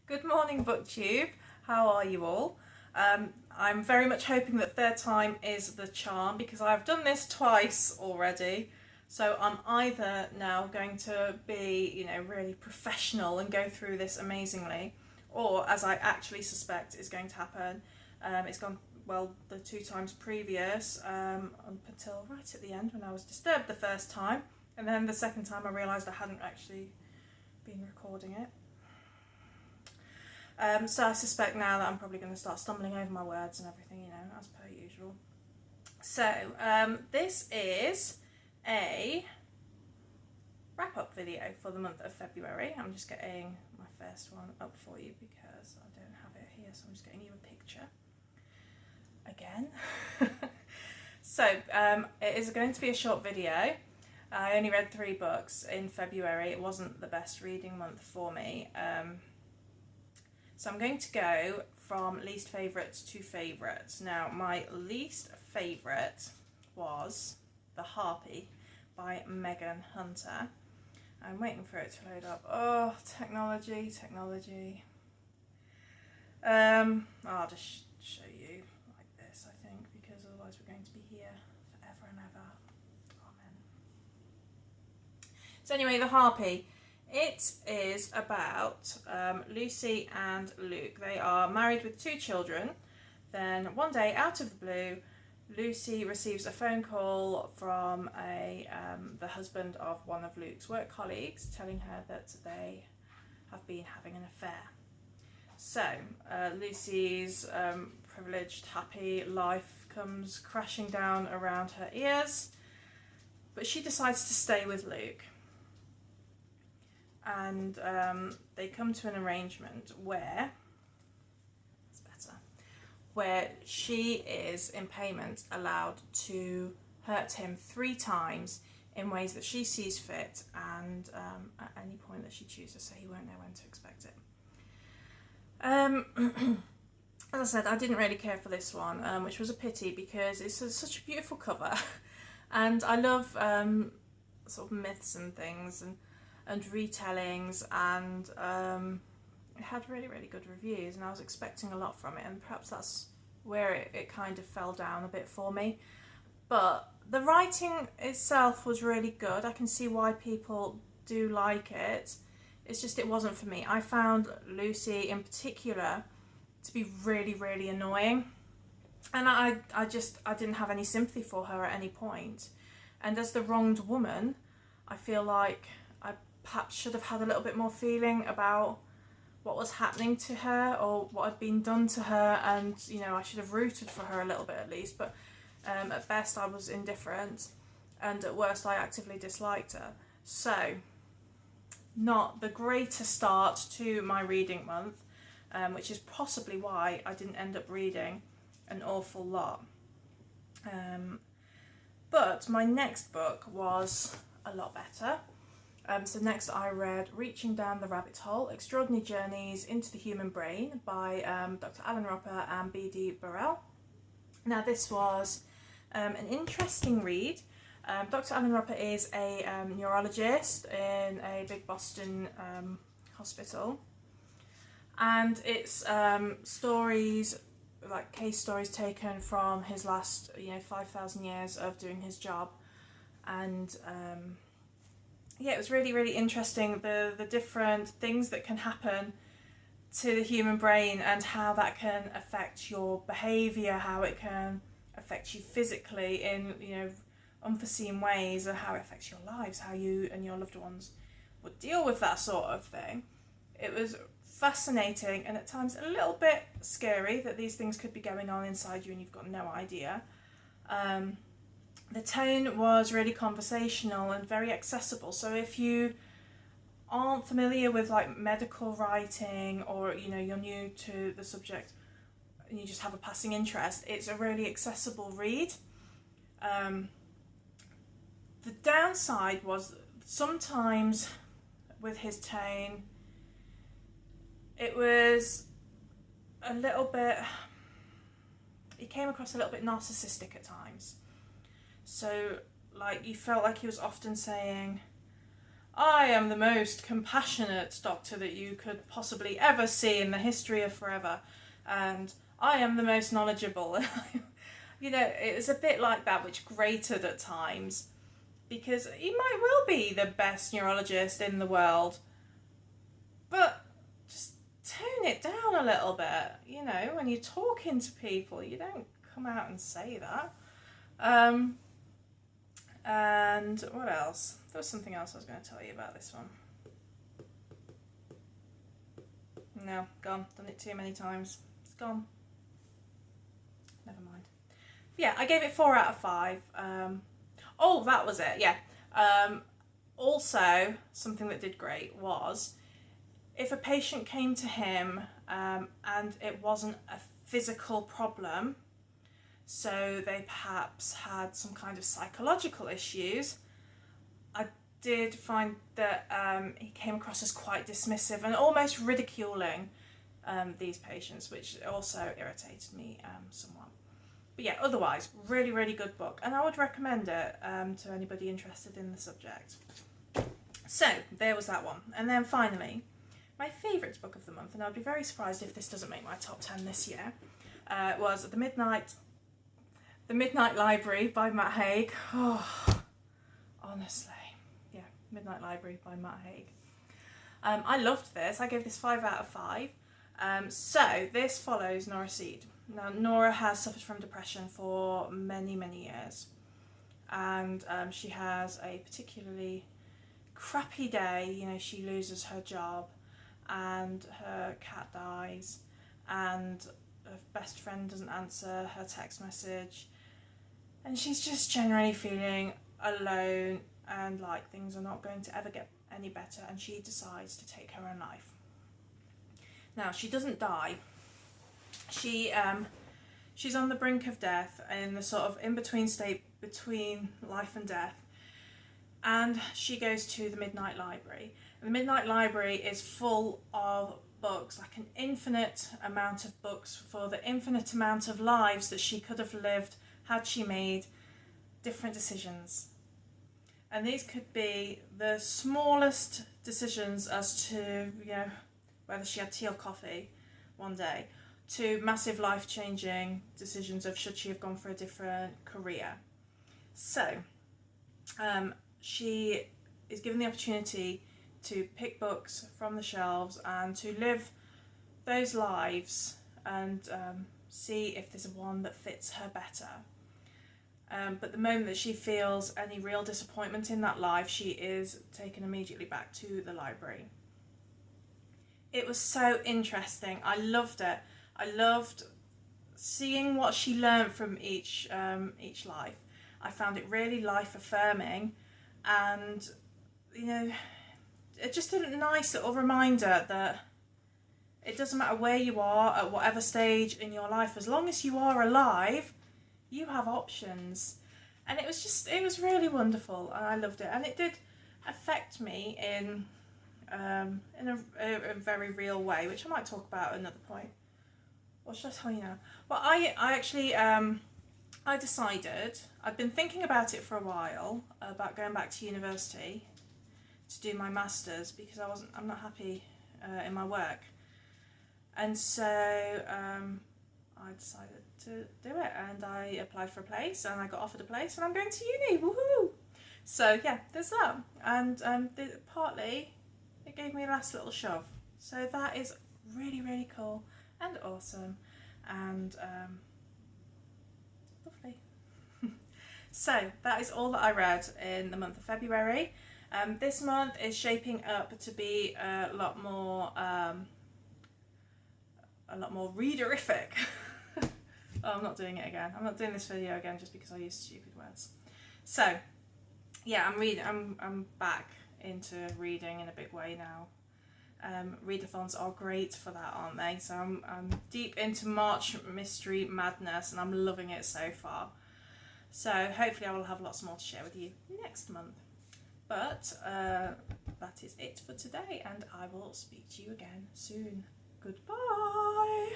Good morning, BookTube. How are you all? I'm very much hoping that third time is the charm because I've done this twice already. So I'm either now going to be, really professional and go through this amazingly, or as I actually suspect is going to happen, it's gone well the two times previous up until right at the end when I was disturbed the first time, and then the second time I realised I hadn't actually been recording it. So I suspect now that I'm probably going to start stumbling over my words and everything, as per usual. So this is a wrap-up video for the month of February. I'm just getting my first one up for you because I don't have it here, so I'm just getting you a picture again. So it is going to be a short video. I only read 3 books in February. It wasn't the best reading month for me. So I'm going to go from least favourites to favourites. Now, my least favourite was The Harpy by Megan Hunter. I'm waiting for it to load up. Oh, technology. I'll just show you like this, I think, because otherwise we're going to be here forever and ever. Amen. So anyway, The Harpy. It is about Lucy and Luke. They are married with 2 children. Then one day, out of the blue, Lucy receives a phone call from the husband of one of Luke's work colleagues telling her that they have been having an affair. So Lucy's privileged, happy life comes crashing down around her ears, but she decides to stay with Luke. And they come to an arrangement where she is, in payment, allowed to hurt him 3 times in ways that she sees fit and at any point that she chooses, so he won't know when to expect it. As I said, I didn't really care for this one, which was a pity because it's such a beautiful cover and I love sort of myths and things and retellings, and it had really good reviews and I was expecting a lot from it, and perhaps that's where it kind of fell down a bit for me. But the writing itself was really good. I can see why people do like it. It's just it wasn't for me. I found Lucy in particular to be really annoying, and I didn't have any sympathy for her at any point. And as the wronged woman, I feel like I perhaps should have had a little bit more feeling about what was happening to her or what had been done to her, and I should have rooted for her a little bit at least, but at best I was indifferent, and at worst I actively disliked her. So not the greatest start to my reading month, which is possibly why I didn't end up reading an awful lot. But my next book was a lot better. So next I read Reaching Down the Rabbit Hole, Extraordinary Journeys into the Human Brain by Dr. Alan Roper and B.D. Burrell. Now this was an interesting read. Dr. Alan Roper is a neurologist in a big Boston hospital, and it's stories, like case stories taken from his last 5,000 years of doing his job, and it was really interesting, the different things that can happen to the human brain and how that can affect your behaviour, how it can affect you physically in unforeseen ways, and how it affects your lives, how you and your loved ones would deal with that sort of thing. It was fascinating and at times a little bit scary that these things could be going on inside you and you've got no idea. The tone was really conversational and very accessible, so if you aren't familiar with like medical writing, or you're new to the subject and you just have a passing interest, it's a really accessible read. The downside was sometimes with his tone, it was a little bit, he came across a little bit narcissistic at times. So like you felt like he was often saying, I am the most compassionate doctor that you could possibly ever see in the history of forever, and I am the most knowledgeable. You know, it's a bit like that, which grated at times, because he might well be the best neurologist in the world, but just tone it down a little bit. You know, when you're talking to people, you don't come out and say that. And what else? There was something else I was going to tell you about this one. No, gone. Done it too many times. It's gone. Never mind. Yeah, I gave it 4 out of 5. Oh, that was it. Yeah. Also, something that did great was if a patient came to him and it wasn't a physical problem, so they perhaps had some kind of psychological issues, I did find that he came across as quite dismissive and almost ridiculing these patients, which also irritated me somewhat. But yeah, otherwise, really, really good book, and I would recommend it to anybody interested in the subject. So, there was that one. And then finally, my favourite book of the month, and I'd be very surprised if this doesn't make my top 10 this year, was The Midnight Library by Matt Haig. Oh, honestly. Yeah, Midnight Library by Matt Haig. I loved this. I gave this 5 out of 5. So, this follows Nora Seed. Now, Nora has suffered from depression for many, many years. And she has a particularly crappy day. You know, she loses her job and her cat dies and her best friend doesn't answer her text message, and she's just generally feeling alone and like things are not going to ever get any better, and she decides to take her own life. Now, she doesn't die. She's on the brink of death, in the sort of in-between state between life and death, and she goes to the Midnight Library. And the Midnight Library is full of books, like an infinite amount of books for the infinite amount of lives that she could have lived had she made different decisions. And these could be the smallest decisions as to, you know, whether she had tea or coffee one day, to massive life-changing decisions of should she have gone for a different career. So, she is given the opportunity to pick books from the shelves and to live those lives and see if there's one that fits her better. But the moment that she feels any real disappointment in that life, she is taken immediately back to the library. It was so interesting. I loved it. I loved seeing what she learned from each life. I found it really life-affirming, and you know, it's just a nice little reminder that it doesn't matter where you are at whatever stage in your life, as long as you are alive, you have options. And it was really wonderful, and I loved it, and it did affect me in a very real way, which I might talk about at another point. What should I tell you now? Well, I actually I decided, I'd been thinking about it for a while, about going back to university to do my masters, because I'm not happy in my work, and so I decided to do it, and I applied for a place and I got offered a place, and I'm going to uni. Woohoo! So yeah, there's that, and partly it gave me a last little shove, so that is really, really cool and awesome and lovely. So that is all that I read in the month of February. This month is shaping up to be a lot more readerific. Oh, I'm not doing it again. I'm not doing this video again just because I use stupid words. So yeah, I'm back into reading in a big way now. Readathons are great for that, aren't they? So I'm deep into March Mystery Madness, and I'm loving it so far. So hopefully I will have lots more to share with you next month. But that is it for today, and I will speak to you again soon. Goodbye!